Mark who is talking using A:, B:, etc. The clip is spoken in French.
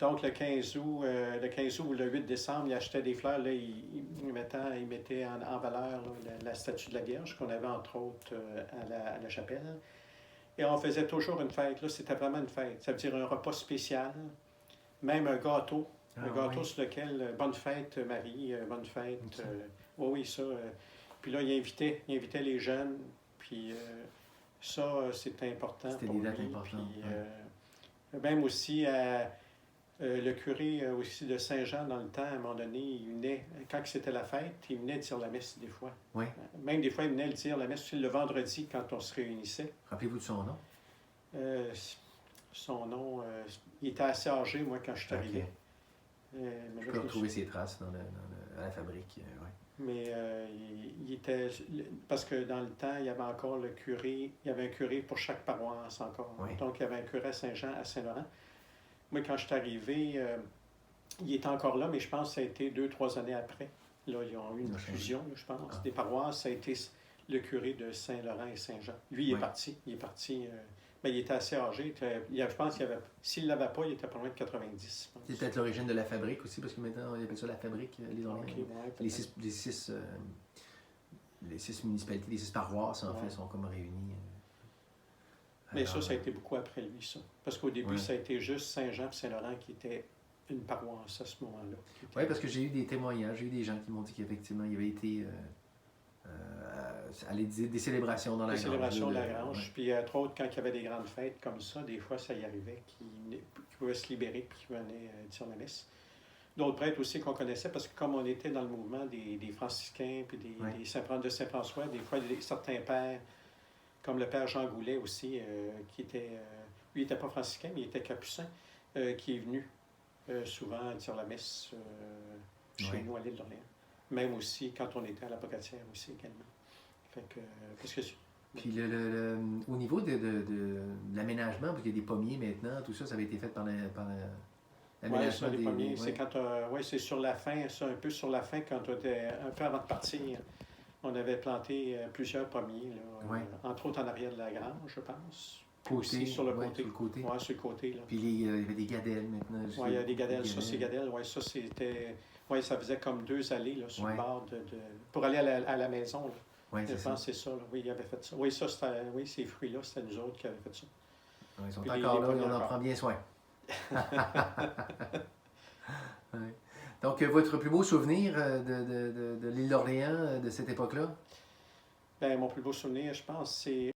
A: Donc, le 15 août ou le 8 décembre, il achetait des fleurs. Là, il mettait en valeur là, la statue de la Vierge qu'on avait, entre autres, à la chapelle. Et on faisait toujours une fête. Là, c'était vraiment une fête. Ça veut dire un repas spécial, même un gâteau. Un gâteau
B: oui.
A: sur lequel, bonne fête Marie, bonne fête.
B: Ok.
A: Oui, oui, ça. Puis là, il invitait les jeunes. Puis ça, c'était important
B: C'était
A: pour
B: des dates
A: lui.
B: importantes.
A: Puis
B: Ouais.
A: même aussi, le curé aussi de Saint-Jean, dans le temps, à un moment donné, il venait, quand c'était la fête, il venait dire la messe des fois.
B: Oui.
A: Même des fois, il venait le dire la messe aussi le vendredi quand on se réunissait.
B: Rappelez-vous de son nom?
A: Son nom, il était assez âgé, moi, quand je suis arrivé.
B: Ok.
A: Mais
B: Je
A: là,
B: peux retrouver ses traces à la fabrique. Ouais.
A: Mais il était. Parce que dans le temps, il y avait encore le curé. Il y avait un curé pour chaque paroisse encore.
B: Oui.
A: Donc, il y avait un curé à Saint-Jean, à Saint-Laurent. Moi, quand je suis arrivé, il était encore là, mais je pense que ça a été 2-3 années après. Là, ils ont eu une fusion, là, je pense, des paroisses. Ça a été le curé de Saint-Laurent et Saint-Jean. Lui, il est parti. Il est parti. Mais il était assez âgé. Je pense qu'il avait. S'il ne l'avait pas, il était pas loin de 90.
B: C'est peut-être l'origine de la fabrique aussi, parce que maintenant, on appelle ça la fabrique, les Orléans.
A: Okay, ouais,
B: les six municipalités, les 6 paroisses, en fait, sont comme réunies.
A: Mais ça a été beaucoup après lui, ça. Parce qu'au début, ça a été juste Saint-Jean et Saint-Laurent qui étaient une paroisse à ce moment-là.
B: Oui, parce que j'ai eu des témoignages, j'ai eu des gens qui m'ont dit qu'effectivement, il y avait été des célébrations dans la grange. Des
A: célébrations de la grange. Puis, entre autres, quand il y avait des grandes fêtes comme ça, des fois, ça y arrivait qu'ils pouvaient se libérer puis qu'ils venaient dire la messe. D'autres prêtres aussi qu'on connaissait, parce que comme on était dans le mouvement des franciscains puis des Saint-François, des fois, certains pères, comme le père Jean Goulet aussi, qui était, lui, il n'était pas franciscain, mais il était capucin, qui est venu souvent dire la messe chez nous à l'île d'Orléans. Même aussi quand on était à la Pocatière aussi également. Fait que, qu'est-ce que c'est?
B: Puis au niveau de l'aménagement, parce qu'il y a des pommiers maintenant, tout ça, ça avait été fait par l'aménagement
A: des pommiers. C'est quand, c'est sur la fin, ça, un peu sur la fin, quand on était un peu avant de partir. On avait planté plusieurs pommiers, là, entre autres en arrière de la grange, je pense. Puis aussi sur le côté.
B: Sur le côté.
A: Oui, sur le côté. Là.
B: Puis il y avait des gadelles maintenant.
A: Oui, il y a des gadelles. Ça, c'est gadelles. Oui, ça, c'était. Oui, ça faisait comme 2 allées là, sur le bord pour aller à la maison. Là.
B: Oui,
A: je pense que c'est ça. Là. Oui, il avait fait ça. Oui, ça, ces fruits-là, c'était nous autres qui avions fait ça.
B: Oui, ils sont encore là, et on en prend bien soin. Donc, votre plus beau souvenir de l'île d'Orléans de cette époque-là?
A: Bien, mon plus beau souvenir, je pense, c'est